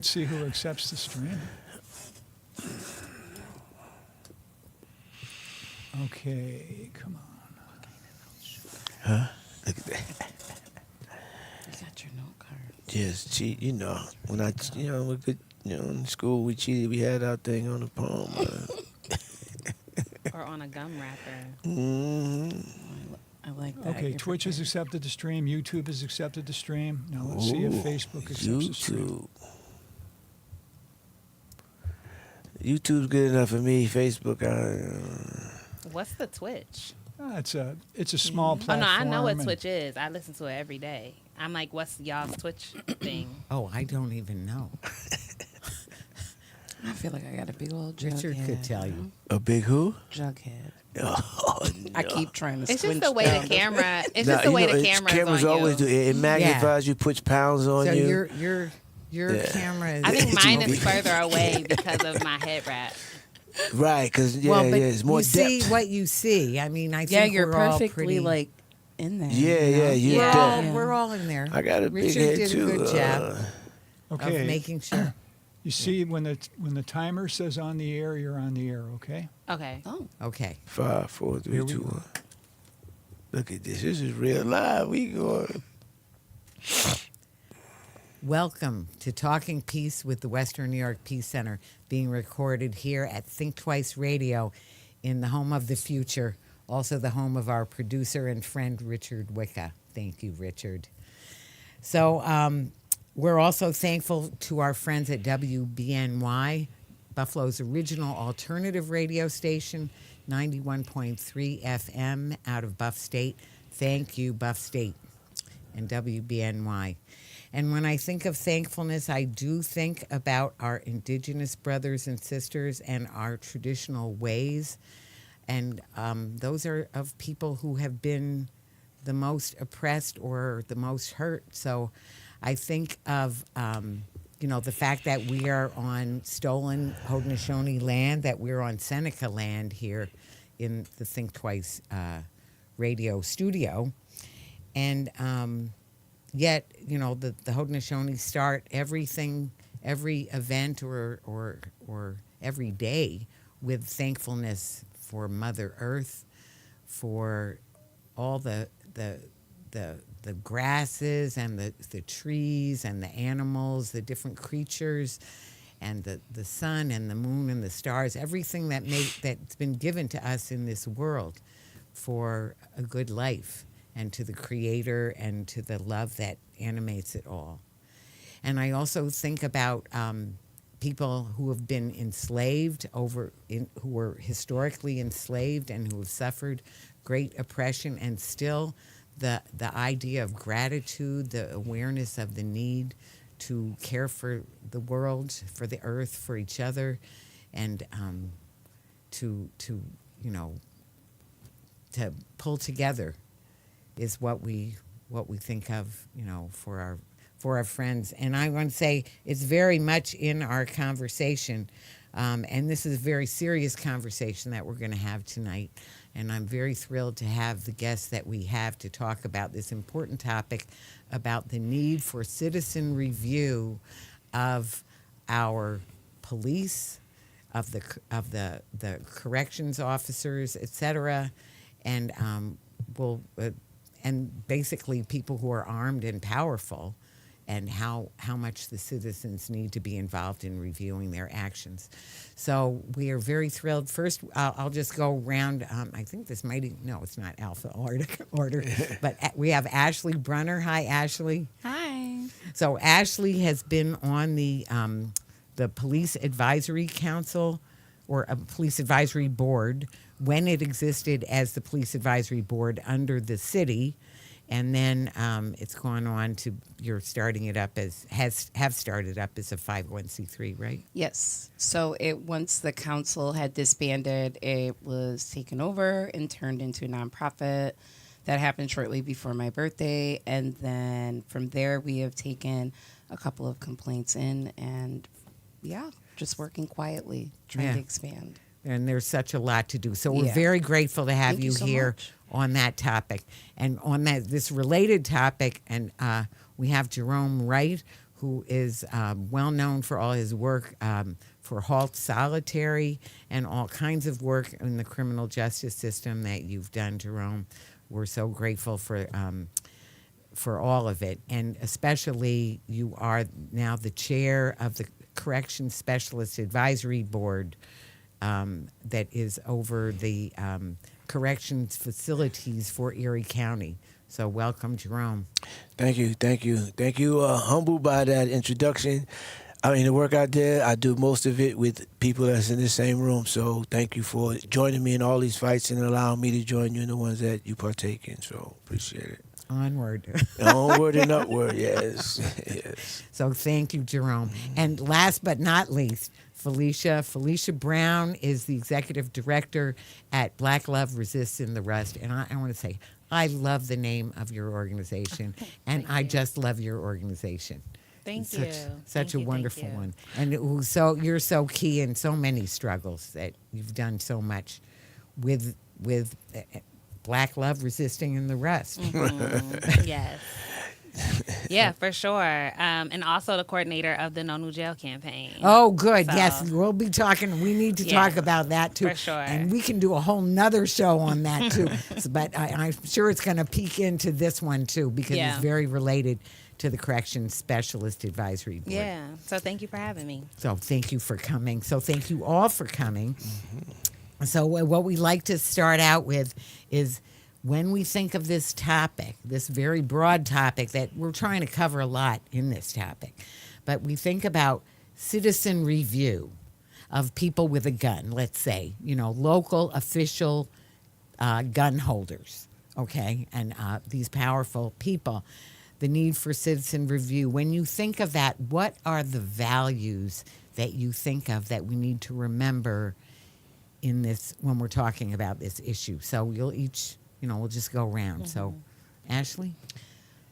Let's see who accepts the stream. Okay, come on. Huh? Look at that. You got your note card. Just cheat, When we could, in school we cheated. We had our thing on the palm. Or on a gum wrapper. Mm-hmm. I like that. Okay, You're Twitch has prepared. accepted the stream. YouTube has accepted the stream. Now let's see if Facebook accepts the stream. YouTube's good enough for me. Facebook, What's the Twitch? It's a small Oh, platform. no, I know what and- Twitch is. I listen to it every day. I'm like, what's y'all's Twitch thing? Oh, I don't even know. I feel like I got a big old jughead. Richard could tell you. a big who? Jughead. Oh, no. I keep trying to It's squinch just the way the down. camera. It's Nah, just the way the it's- camera's cameras on always you. do. It magnifies you, puts pounds on So you. your Yeah. camera is. I think It's mine a- is further away because of my head wrap. Right, because well, but it's more you depth. see what you see. I mean, I Yeah, think you're we're all perfectly pretty, like in there. Yeah, you know? yeah, you're we're depth. all, Yeah. we're all in there. I got a big Richard head did too. a good job Okay. of making sure. You see when the timer says on the air, you're on the air. Okay. Okay. Oh, Okay. 5, 4, 3, Here we 2, go. 1. Look at this. This is real live. We going. Welcome to Talking Peace with the Western New York Peace Center, being recorded here at Think Twice Radio in the home of the future, also the home of our producer and friend, Richard Wicca. Thank you, Richard. So we're also thankful to our friends at WBNY, Buffalo's original alternative radio station, 91.3 FM out of Buff State. Thank you, Buff State and WBNY. And when I think of thankfulness, I do think about our indigenous brothers and sisters and our traditional ways. And those are of people who have been the most oppressed or the most hurt. So I think of, the fact that we are on stolen Haudenosaunee land, that we're on Seneca land here in the Think Twice radio studio. And yet, the Haudenosaunee start every event or every day with thankfulness for Mother Earth, for all the grasses and the trees and the animals, the different creatures, and the sun and the moon and the stars, everything that's been given to us in this world for a good life, and to the Creator and to the love that animates it all. And I also think about people who have been enslaved, who were historically enslaved and who have suffered great oppression, and still the idea of gratitude, the awareness of the need to care for the world, for the earth, for each other, and to pull together is what we think of, for our friends. And I want to say it's very much in our conversation, and this is a very serious conversation that we're going to have tonight. And I'm very thrilled to have the guests that we have to talk about this important topic about the need for citizen review of our police, of the corrections officers, et cetera, and and basically people who are armed and powerful, and how much the citizens need to be involved in reviewing their actions. So we are very thrilled. First, I'll just go around. I think this it's not alpha order, but we have Ashley Brunner. Hi, Ashley. hi. So Ashley has been on the Police Advisory Council, or a Police Advisory Board, when it existed as the Police Advisory Board under the city. And then it's gone on to, you're starting it up have started up as a 501c3, right? Yes. So once the council had disbanded, it was taken over and turned into a nonprofit. That happened shortly before my birthday. And then from there, we have taken a couple of complaints in, and just working quietly, trying to expand. And there's such a lot to do. So we're Yeah. very grateful to have Thank you you so here much. on that topic. And on this related topic, and we have Jerome Wright, who is well known for all his work for HALT Solitary and all kinds of work in the criminal justice system that you've done, Jerome. We're so grateful for all of it, and especially you are now the chair of the Corrections Specialist Advisory Board that is over the corrections facilities for Erie County. So welcome, Jerome. Thank you. Humbled by that introduction. I mean, the work I did, I do most of it with people that's in the same room. So thank you for joining me in all these fights and allowing me to join you in the ones that you partake in. So appreciate it. Onward. Onward and upward, yes. So thank you, Jerome. And last but not least, Phylicia Brown is the executive director at Black Love Resists the Rust. And I want to say, I love the name of your organization, and I just love your organization. Thank you. Such a wonderful thank you. one. And you're so key in so many struggles that you've done so much with Black Love Resisting in the Rust. Mm-hmm. Yes. Yeah, for sure. And also the coordinator of the No New Jail campaign. Oh, good. So, yes, we'll be talking. We need to talk about that, too. For sure. And we can do a whole nother show on that, too. But I'm sure it's going to peek into this one, too, because it's very related to the Corrections Specialist Advisory Board. Yeah. So thank you for having me. So thank you for coming. So thank you all for coming. Mm-hmm. So what we like to start out with is when we think of this topic, this very broad topic that we're trying to cover a lot in this topic, but we think about citizen review of people with a gun, let's say, local official gun holders, okay, and these powerful people. The need for citizen review. When you think of that, what are the values that you think of that we need to remember in this when we're talking about this issue? So you'll each, we'll just go around. Mm-hmm. So, Ashley?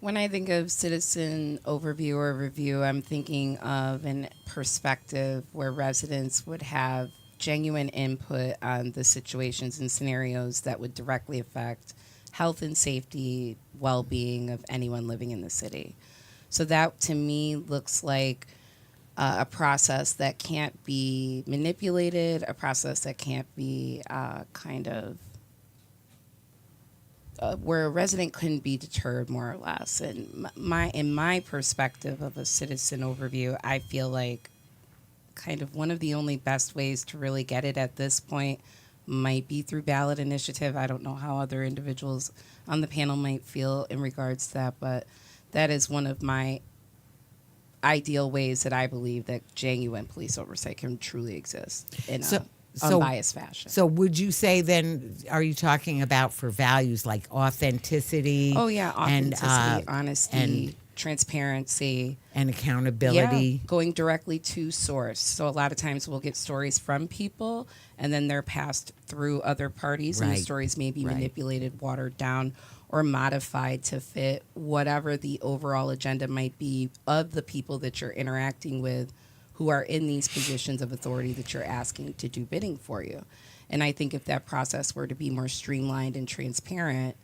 When I think of citizen overview or review, I'm thinking of a perspective where residents would have genuine input on the situations and scenarios that would directly affect health and safety, well-being of anyone living in the city. So that, to me, looks like a process that can't be manipulated, a process that can't be where a resident couldn't be deterred, more or less. And in my perspective of a citizen overview, I feel like kind of one of the only best ways to really get it at this point might be through ballot initiative. I don't know how other individuals on the panel might feel in regards to that, but that is one of my ideal ways that I believe that genuine police oversight can truly exist in a unbiased fashion. So would you say then, are you talking about for values like authenticity? Oh, yeah, authenticity, and, honesty, transparency. And accountability. Yeah, going directly to source. So a lot of times we'll get stories from people, and then they're passed through other parties, and the stories may be manipulated, watered down, or modified to fit whatever the overall agenda might be of the people that you're interacting with who are in these positions of authority that you're asking to do bidding for you. And I think if that process were to be more streamlined and transparent,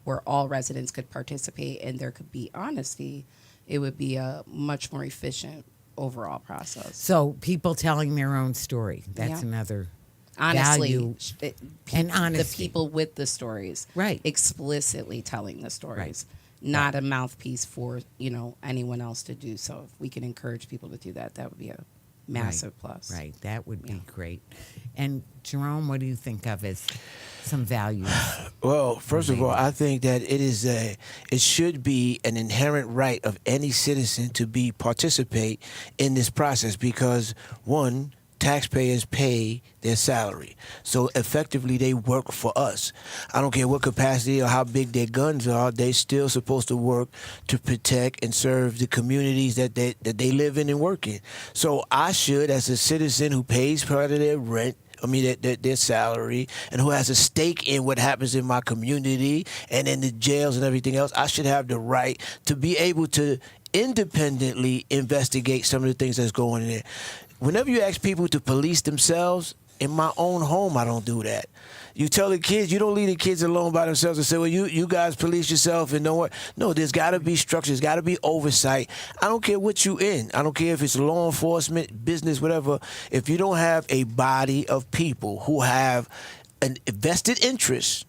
where all residents could participate and there could be honesty, it would be a much more efficient overall process. So people telling their own story, that's another honestly, value. And honesty. The people with the stories. Right. Explicitly telling the stories. Right. Not a mouthpiece for, anyone else to do so. If we can encourage people to do that, that would be a massive plus. Right, that would be great. And Jerome, what do you think of as some values? Well, first of all, I think that it should be an inherent right of any citizen to participate in this process because, one, taxpayers pay their salary. So effectively, they work for us. I don't care what capacity or how big their guns are, they're still supposed to work to protect and serve the communities that they live in and work in. So I should, as a citizen who pays part of their rent, their salary, and who has a stake in what happens in my community and in the jails and everything else, I should have the right to be able to independently investigate some of the things that's going on there. Whenever you ask people to police themselves, In my own home, I don't do that. You tell the kids, you don't leave the kids alone by themselves and say, well, you guys police yourself and know what. No, there's got to be structure. There's got to be oversight. I don't care what you in. I don't care if it's law enforcement, business, whatever. If you don't have a body of people who have an vested interest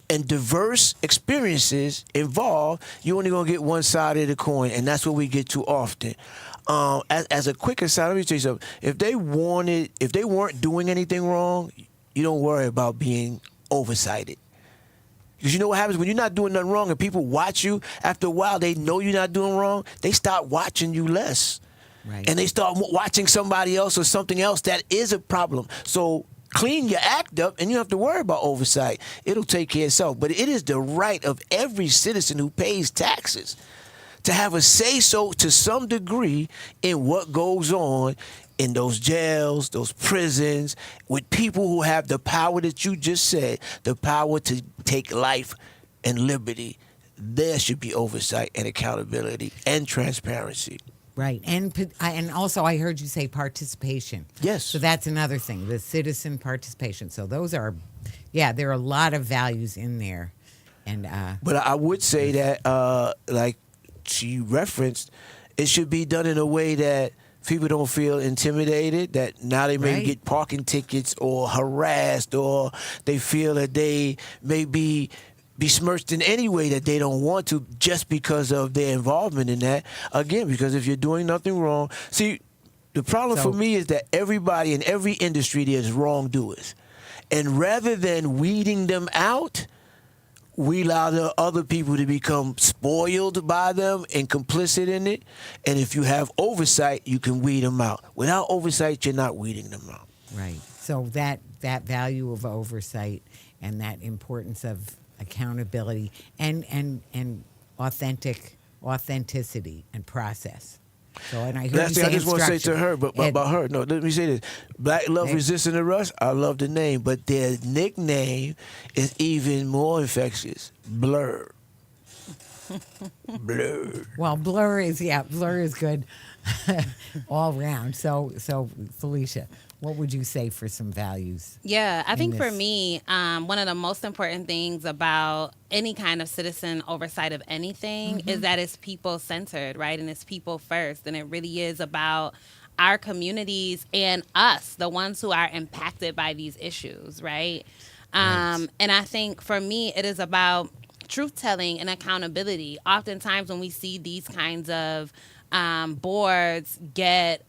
and diverse experiences involved, you're only going to get one side of the coin, and that's what we get too often. As a quick aside, let me tell you something. If they weren't doing anything wrong, you don't worry about being oversighted. Because you know what happens when you're not doing nothing wrong and people watch you, after a while they know you're not doing wrong, they start watching you less. Right. And they start watching somebody else or something else that is a problem. So clean your act up and you don't have to worry about oversight. It'll take care of itself. But it is the right of every citizen who pays taxes to have a say-so to some degree in what goes on in those jails, those prisons, with people who have the power that you just said, the power to take life and liberty. There should be oversight and accountability and transparency. Right. And also I heard you say participation. Yes. So that's another thing, the citizen participation. So those are, there are a lot of values in there. And But I would say that, like she referenced, it should be done in a way that people don't feel intimidated, that now they may Right. get parking tickets or harassed, or they feel that they may be besmirched in any way that they don't want to just because of their involvement in that. Again, because if you're doing nothing wrong. See, the problem for me is that everybody in every industry, there's wrongdoers. And rather than weeding them out, we allow the other people to become spoiled by them and complicit in it. And if you have oversight, you can weed them out. Without oversight, you're not weeding them out. right. So that value of oversight and that importance of accountability and authenticity and process. So, and I heard Last you thing say I just want to say to her, but Ed- about her, no, let me say this. Black Love Ed- Resisting Arrest, I love the name, but their nickname is even more infectious. Blur. Blur. Well, blur is good all round. So Phylicia, what would you say for some values? Yeah, I think for this? me, one of the most important things about any kind of citizen oversight of anything is that it's people centered, right? And it's people first. And it really is about our communities and us, the ones who are impacted by these issues, right? And I think for me, it is about truth-telling and accountability. Oftentimes when we see these kinds of boards get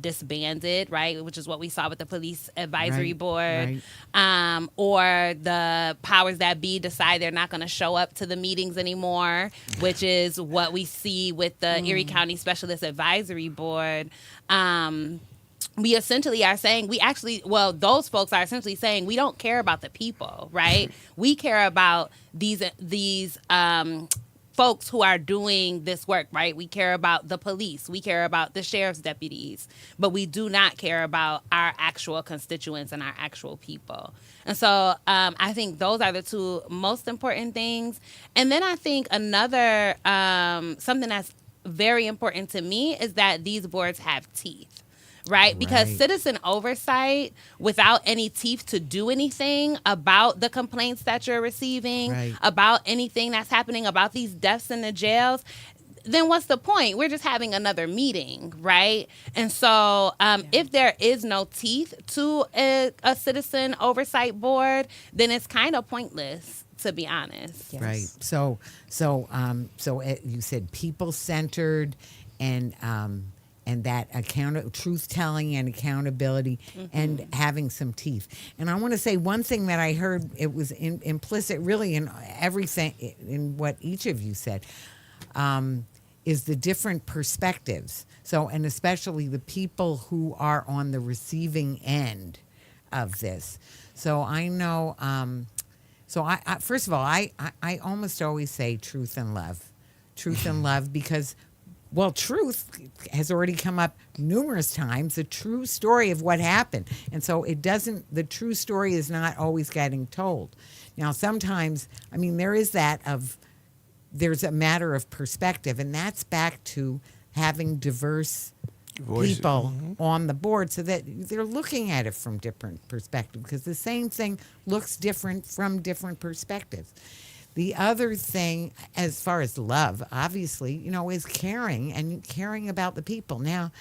disbanded, right, which is what we saw with the police advisory Right, board, or the powers that be decide they're not going to show up to the meetings anymore, which is what we see with the Erie County Specialist Advisory Board. We essentially are saying those folks are essentially saying we don't care about the people, right? We care about these folks who are doing this work, right? We care about the police. We care about the sheriff's deputies, but we do not care about our actual constituents and our actual people. And so I think those are the two most important things. And then I think another something that's very important to me is that these boards have teeth. Right? Because Right. citizen oversight without any teeth to do anything about the complaints that you're receiving, Right. about anything that's happening, about these deaths in the jails, then what's the point? We're just having another meeting, right? And so if there is no teeth to a citizen oversight board, then it's kind of pointless, to be honest. Yes. Right. So you said people-centered and that truth-telling and accountability and having some teeth. And I want to say one thing that I heard, it was implicit really in everything, in what each of you said, is the different perspectives. So, and especially the people who are on the receiving end of this. So I know, I first of all, I almost always say truth and love. Truth and love because, well, truth has already come up numerous times, the true story of what happened. And so the true story is not always getting told. Now, sometimes, I mean, there's a matter of perspective, and that's back to having diverse Voices. people on the board so that they're looking at it from different perspectives, because the same thing looks different from different perspectives. The other thing, as far as love, obviously, is caring, and caring about the people. Now,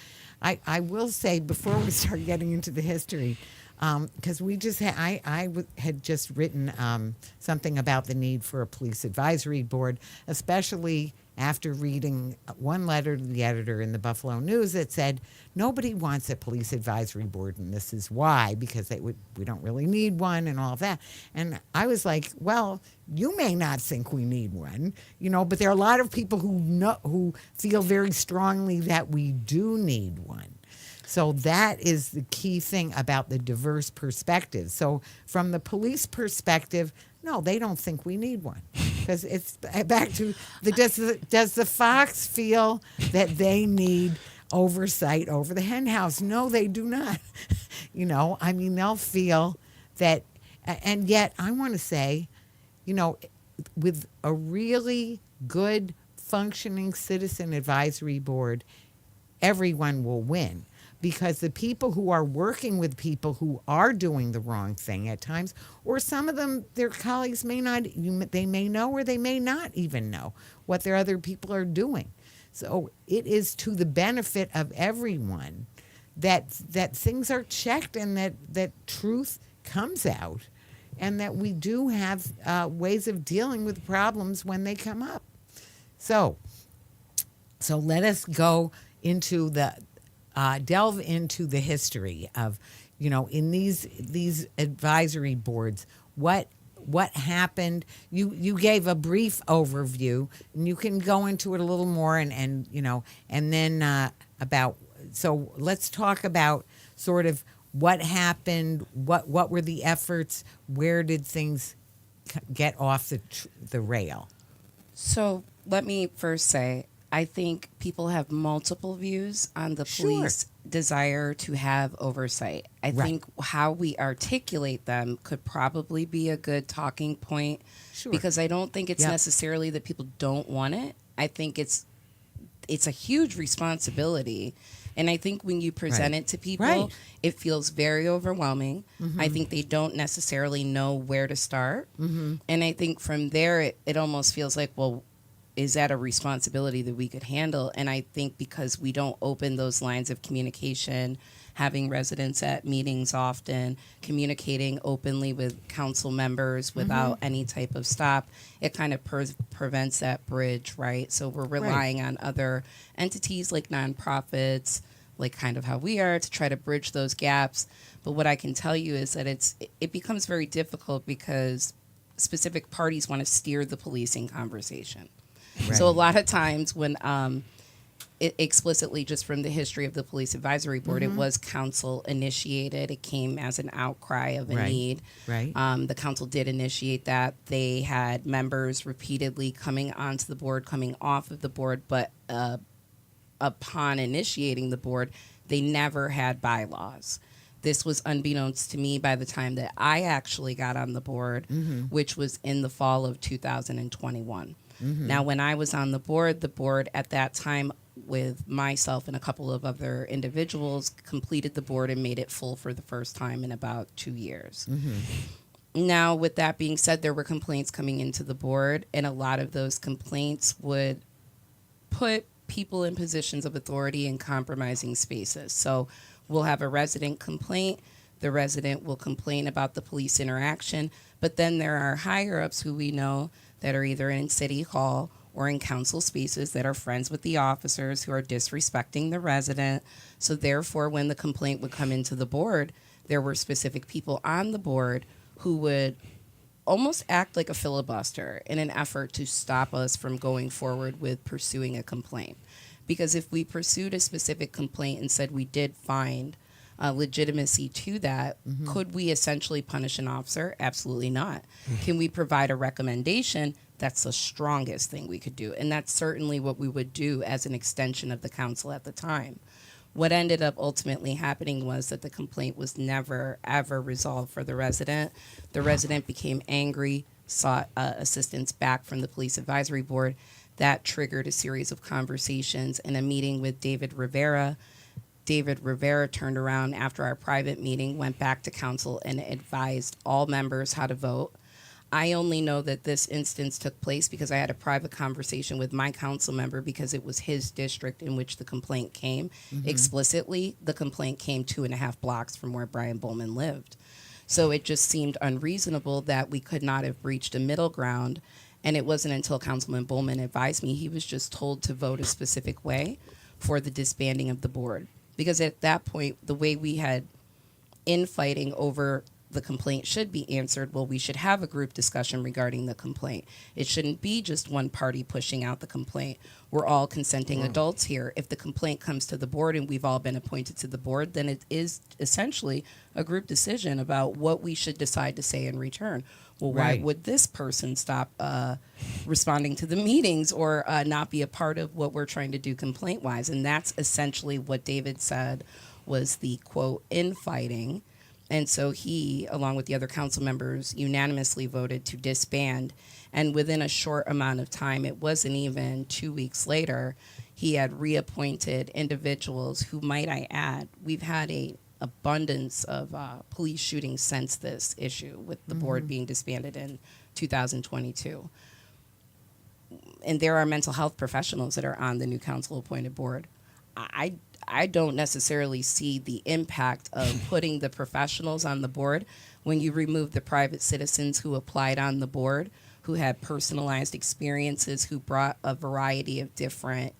I will say, before we start getting into the history, because I had just written something about the need for a police advisory board, especially after reading one letter to the editor in the Buffalo News that said nobody wants a police advisory board, and this is why, because we don't really need one and all of that. And I was like, well, you may not think we need one, but there are a lot of people who feel very strongly that we do need one. So that is the key thing about the diverse perspective. So from the police perspective, no, they don't think we need one, because it's back to does the Fox feel that they need oversight over the hen house? No, they do not. They'll feel that, and yet I want to say, with a really good functioning citizen advisory board, everyone will win. Because the people who are working with people who are doing the wrong thing at times, or some of them, their colleagues may not, they may know or they may not even know what their other people are doing. So it is to the benefit of everyone that things are checked, and that truth comes out, and that we do have ways of dealing with problems when they come up. So let us go into delve into the history of, in these advisory boards, what happened. You gave a brief overview, and you can go into it a little more, and then about. So let's talk about sort of what happened, what were the efforts, where did things get off the rail? So let me first say, I think people have multiple views on the police desire to have oversight. I think how we articulate them could probably be a good talking point, because I don't think it's necessarily that people don't want it. I think it's a huge responsibility. And I think when you present it to people, it feels very overwhelming. I think they don't necessarily know where to start. And I think from there, it almost feels like, well, is that a responsibility that we could handle? And I think because we don't open those lines of communication, having residents at meetings often, communicating openly with council members without any type of stop, it kind of prevents that bridge, right? So we're relying on other entities like nonprofits, like kind of how we are, to try to bridge those gaps. But what I can tell you is that it becomes very difficult because specific parties want to steer the policing conversation. So a lot of times when it explicitly, just from the history of the Police Advisory Board, it was council initiated. It came as an outcry of a need. The council did initiate that. They had members repeatedly coming onto the board, coming off of the board, but upon initiating the board, they never had bylaws. This was unbeknownst to me by the time that I actually got on the board, which was in the fall of 2021. Now, when I was on the board at that time, with myself and a couple of other individuals, completed the board and made it full for the first time in about 2 years. Now, with that being said, there were complaints coming into the board, and a lot of those complaints would put people in positions of authority in compromising spaces. So we'll have a resident complaint. The resident will complain about the police interaction, but then there are higher-ups who we know that are either in City Hall or in council spaces that are friends with the officers who are disrespecting the resident. So therefore, when the complaint would come into the board, there were specific people on the board who would almost act like a filibuster in an effort to stop us from going forward with pursuing a complaint. Because if we pursued a specific complaint and said we did find legitimacy to that, could we essentially punish an officer? Absolutely not. Can we provide a recommendation? That's the strongest thing we could do. And that's certainly what we would do as an extension of the council at the time. What ended up ultimately happening was that the complaint was never, ever resolved for the resident. The resident became angry, sought assistance back from the Police Advisory Board. That triggered a series of conversations and a meeting with David Rivera. David Rivera turned around after our private meeting, went back to council, and advised all members how to vote. I only know that this instance took place because I had a private conversation with my council member because it was his district in which the complaint came. Explicitly, the complaint came 2.5 blocks from where Brian Bowman lived. So it just seemed unreasonable that we could not have reached a middle ground. And it wasn't until Councilman Bowman advised me, he was just told to vote a specific way for the disbanding of the board. Because at that point, the way we had infighting over the complaint should be answered, well, we should have a group discussion regarding the complaint. It shouldn't be just one party pushing out the complaint. We're all consenting adults here. If the complaint comes to the board and we've all been appointed to the board, then it is essentially a group decision about what we should decide to say in return. Well, why Right. would this person stop responding to the meetings or not be a part of what we're trying to do complaint-wise? And that's essentially what David said was the, quote, infighting. And so he, along with the other council members, unanimously voted to disband. And within a short amount of time, it wasn't even 2 weeks later, he had reappointed individuals who, might I add, we've had a abundance of police shootings since this issue with the board being disbanded in 2022. And there are mental health professionals that are on the new council appointed board. I don't necessarily see the impact of putting the professionals on the board when you remove the private citizens who applied on the board, who had personalized experiences, who brought a variety of different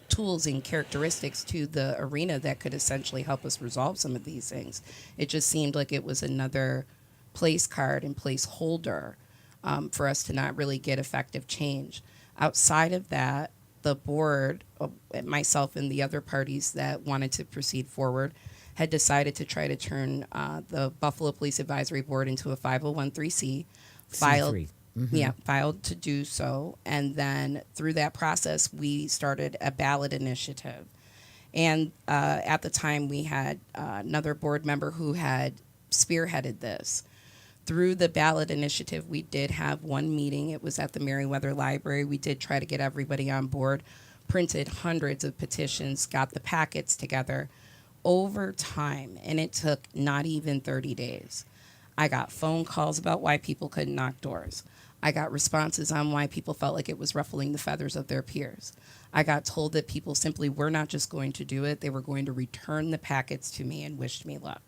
tools and characteristics to the arena that could essentially help us resolve some of these things. It just seemed like it was another place card and placeholder for us to not really get effective change. Outside of that, the board, myself and the other parties that wanted to proceed forward, had decided to try to turn the Buffalo Police Advisory Board into a 501(c)(3), filed, filed to do so, and then through that process, we started a ballot initiative. And at the time, we had another board member who had spearheaded this. Through the ballot initiative, we did have one meeting. It was at the Merriweather Library. We did try to get everybody on board, printed hundreds of petitions, got the packets together over time, and it took not even 30 days. I got phone calls about why people couldn't knock doors. I got responses on why people felt like it was ruffling the feathers of their peers. I got told that people simply were not just going to do it, they were going to return the packets to me and wished me luck.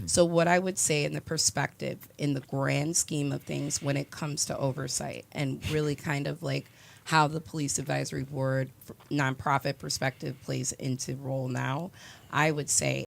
So what I would say in the perspective, in the grand scheme of things when it comes to oversight and really kind of like how the Police Advisory Board nonprofit perspective plays into role now, I would say